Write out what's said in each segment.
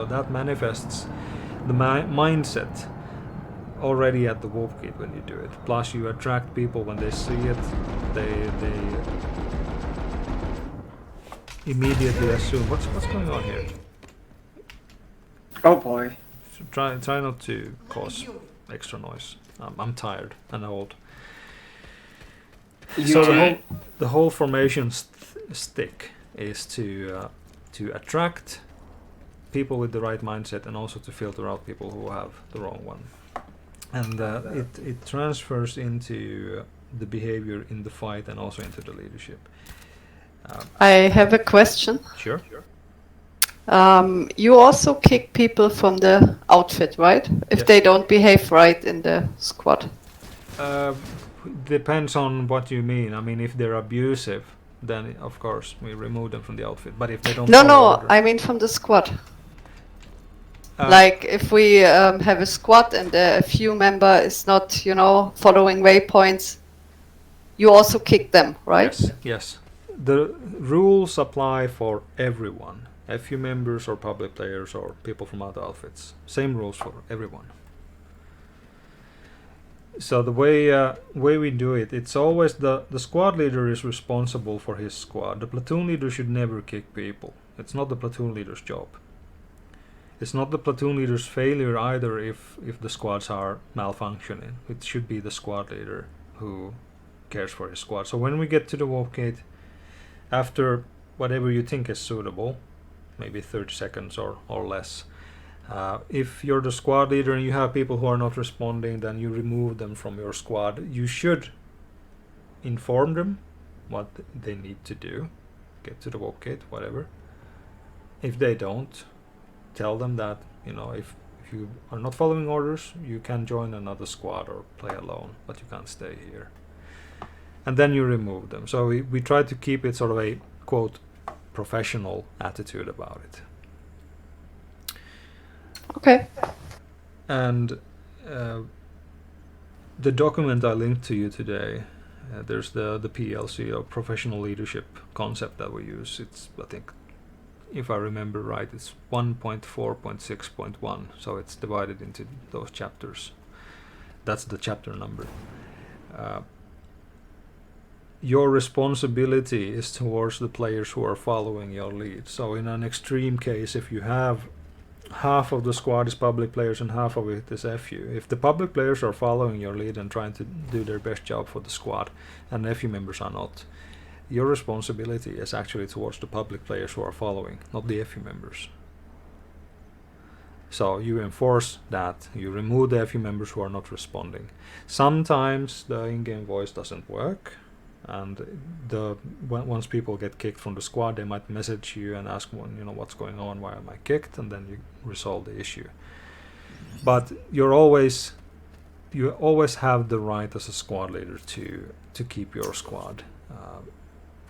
So that manifests the mindset already at the wolf gate when you do it. Plus, you attract people when they see it. They immediately assume what's going on here. Oh boy. So try not to cause extra noise. I'm tired and old. So the whole formation stick is to attract people with the right mindset and also to filter out people who have the wrong one. And it transfers into the behavior in the fight and also into the leadership. I have a question. Sure. You also kick people from the outfit, right? If Yes. they don't behave right in the squad. Depends on what you mean. I mean, if they're abusive, then of course we remove them from the outfit. But if they don't follow order, I mean from the squad. Like if we have a squad and a few member is not, following waypoints, you also kick them, right? Yes. The rules apply for everyone. FU members or public players or people from other outfits. Same rules for everyone. So the way we do it, it's always the squad leader is responsible for his squad. The platoon leader should never kick people. It's not the platoon leader's job. It's not the platoon leader's failure either if the squads are malfunctioning. It should be the squad leader who cares for his squad. So when we get to the wolf gate, after whatever you think is suitable, maybe 30 seconds or less, if you're the squad leader and you have people who are not responding, then you remove them from your squad. You should inform them what they need to do, get to the wolf gate, whatever. If they don't, tell them that, if you are not following orders, you can join another squad or play alone, but you can't stay here. And then you remove them. So we try to keep it sort of a, quote, professional attitude about it. Okay. And the document I linked to you today, there's the PLC, or professional leadership concept that we use. It's, I think, if I remember right, it's 1.4.6.1, so it's divided into those chapters. That's the chapter number. Your responsibility is towards the players who are following your lead. So in an extreme case, if you have half of the squad is public players and half of it is FU, if the public players are following your lead and trying to do their best job for the squad and FU members are not, your responsibility is actually towards the public players who are following, not the FU members. So you enforce that, you remove the FU members who are not responding. Sometimes the in-game voice doesn't work, and once people get kicked from the squad, they might message you and ask, what's going on, why am I kicked, and then you resolve the issue. But you always have the right as a squad leader to keep your squad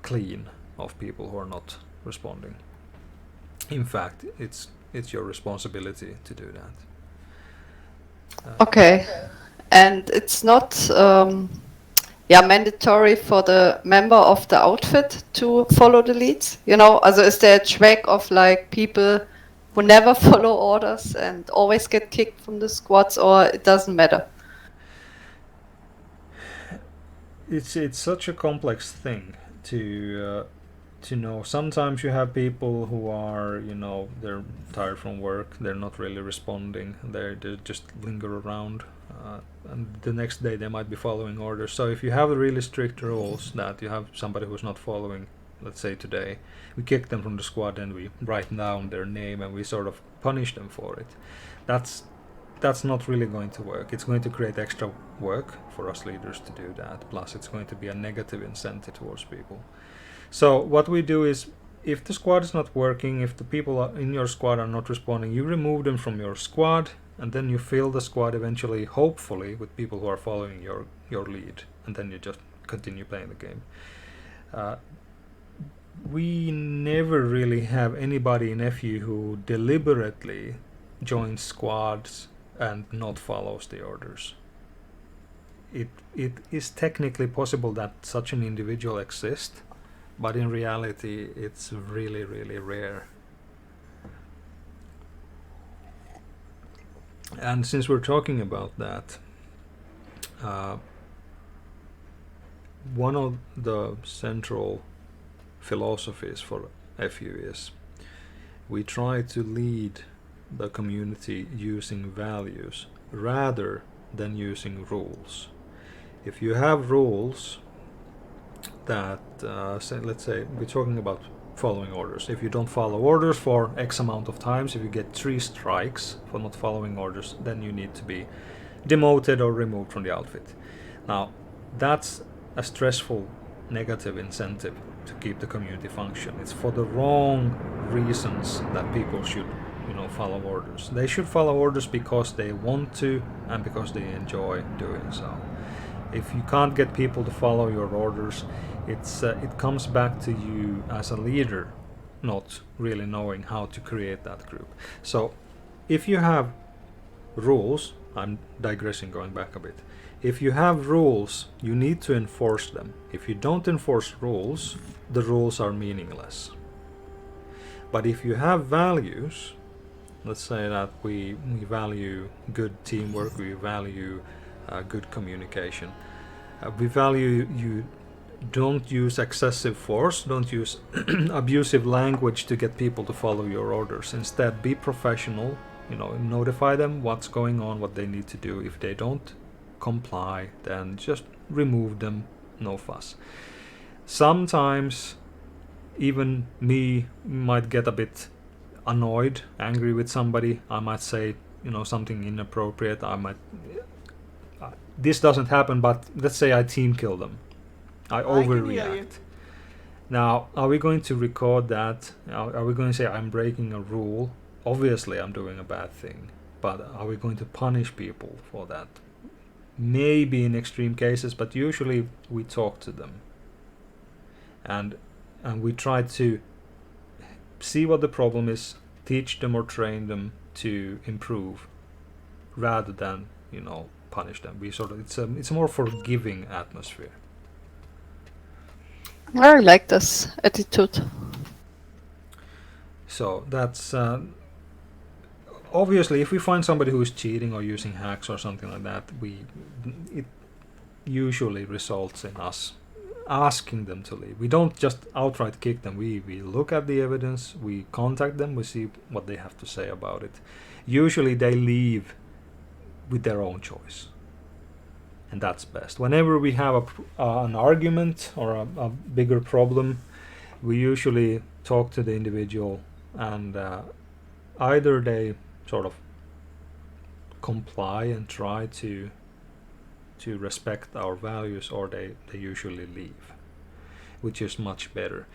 clean of people who are not responding. In fact, it's your responsibility to do that. Okay. And it's not mandatory for the member of the outfit to follow the leads? Also is there a track of like people who never follow orders and always get kicked from the squads, or it doesn't matter? It's such a complex thing to know. Sometimes you have people who are, they're tired from work, they're not really responding, they just linger around, and the next day they might be following orders. So if you have really strict rules that you have somebody who's not following, let's say today, we kick them from the squad and we write down their name and we sort of punish them for it. That's not really going to work. It's going to create extra work for us leaders to do that. Plus it's going to be a negative incentive towards people. So what we do is, if the squad is not working, if the people in your squad are not responding, you remove them from your squad, and then you fill the squad eventually, hopefully, with people who are following your lead, and then you just continue playing the game. We never really have anybody in FU who deliberately joins squads and not follows the orders. It is technically possible that such an individual exists, but in reality it's really, really rare. And since we're talking about that, one of the central philosophies for FU is we try to lead the community using values rather than using rules. If you have rules that, let's say we're talking about following orders. If you don't follow orders for X amount of times, if you get 3 strikes for not following orders, then you need to be demoted or removed from the outfit. Now, that's a stressful negative incentive to keep the community function. It's for the wrong reasons that people should, follow orders. They should follow orders because they want to and because they enjoy doing so. If you can't get people to follow your orders, it comes back to you as a leader not really knowing how to create that group. So if you have rules, I'm digressing, going back a bit. If you have rules, you need to enforce them. If you don't enforce rules, the rules are meaningless. But if you have values, let's say that we value good teamwork, we value good communication, we value you don't use excessive force, don't use abusive language to get people to follow your orders. Instead, be professional, notify them what's going on, what they need to do. If they don't comply, then just remove them, no fuss. Sometimes even me might get a bit annoyed, angry with somebody. I might say, something inappropriate. This doesn't happen, but let's say I team kill them. I overreact. Now, are we going to record that? Are we going to say I'm breaking a rule? Obviously, I'm doing a bad thing. But are we going to punish people for that? Maybe in extreme cases, but usually we talk to them. And we try to see what the problem is, teach them or train them to improve, rather than, punish them. It's a more forgiving atmosphere. I like this attitude. So that's obviously, if we find somebody who is cheating or using hacks or something like that, it usually results in us asking them to leave. We don't just outright kick them. We look at the evidence, we contact them, we see what they have to say about it. Usually they leave with their own choice, and that's best. Whenever we have an argument or a bigger problem, we usually talk to the individual, and either they sort of comply and try to respect our values, or they usually leave, which is much better.